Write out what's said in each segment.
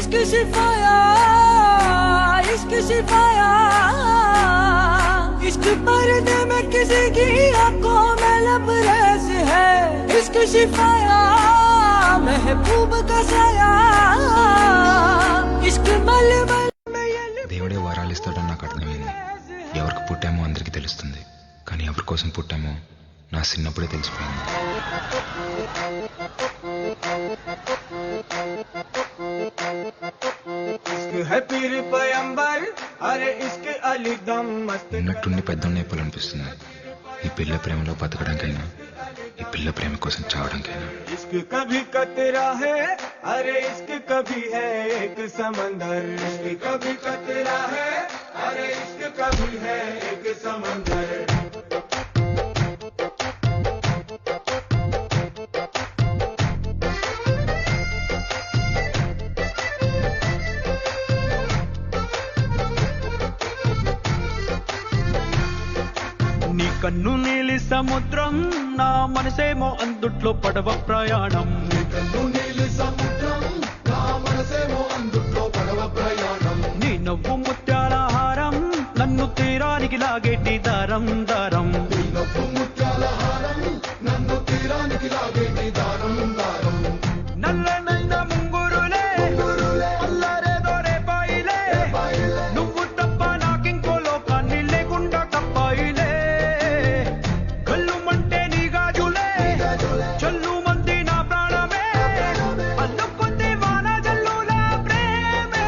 इश्क सिखाया, इश्क सिखाया, इश्क पर्दे में किसी की आंखों में लबरेज है। इश्क सिखाया महबूब का साया, इश्क मलमल में దేవుడే వరాలు ఇస్తాడని నాకు అర్థమైంది. ఎవరికి పుట్టామో అందరికీ తెలుస్తుంది, కానీ ఎవరి కోసం పుట్టామో నా చిన్నప్పుడే తెలిసిపోయింది. ఉన్నట్టుండి పెద్దోడిని అయిపోవాలనిపిస్తుంది. ఈ పిల్ల ప్రేమలో బతకడానికైనా, ఈ పిల్ల ప్రేమ కోసం చావడానికైనా. इश्क कभी कतरा है, अरे इश्क कभी है एक समंदर। इश्क कभी कतरा है, अरे इश्क कभी है एक समंदर। నీ కన్ను నీలి సముద్రం, నా మనసేమో అందుట్లో పడవ ప్రయాణం. నీ కన్ను నీలి సముద్రం, నా మనసేమో అందుట్లో పడవ ప్రయాణం. నీ నవ్వు ముత్యాల హారం, నన్ను తీరానికి లాగేటి దారం దారం. నీ నవ్వు ముత్యాల హారం, నన్ను తీరానికి లాగేటి దారం దారం. నల్లనైన ముంగురులే అల్లరేదో రేపాయిలే, నువ్వు తప్ప నాకింకో లోకాన్ని లేకుండా తప్పాయిలే. కళ్ళుమంటే నీ గాజులే, చల్లు మంది నా ప్రాణమే, అల్లుకుంది వాన జల్లుల ప్రేమే.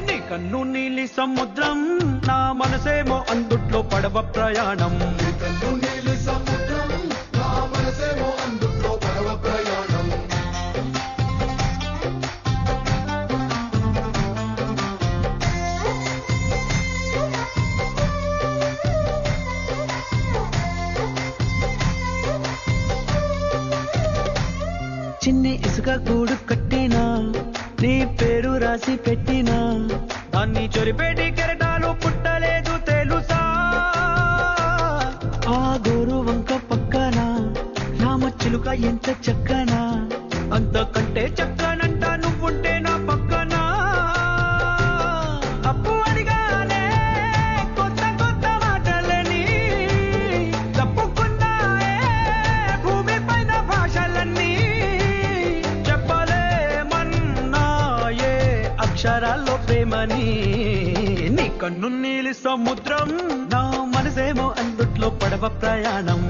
నీ కన్ను నీలి సముద్రం, నా మనసేమో అందుట్లో పడవ ప్రయాణం. నీ కన్ను నీలి సముద్రం, నా మనసేమో అందుట్లో పడవ ప్రయాణం. చిన్ని ఇసుక గూడు కట్టినా, నీ పేరు రాసి పెట్టినా, దాన్ని చొరిపేటి కెరటాలు పుట్టలేదు తెలుసా. ఆ గోరు వంక పక్కన రామచిలుక ఎంత చక్కనా, అంతకంటే చక్కనంట నువ్వుంటే నా పక్కన. అప్పు అడిగానే కొత్త కొత్త మాటలని, తప్పుకున్నాయే భూమి పైన భాషలన్నీ. చెప్పలేమన్నాయే అక్షరాల్లో ప్రేమని. నీ కన్ను నీలి సముద్రం, నా మనసేమో అందుట్లో పడవ ప్రయాణం.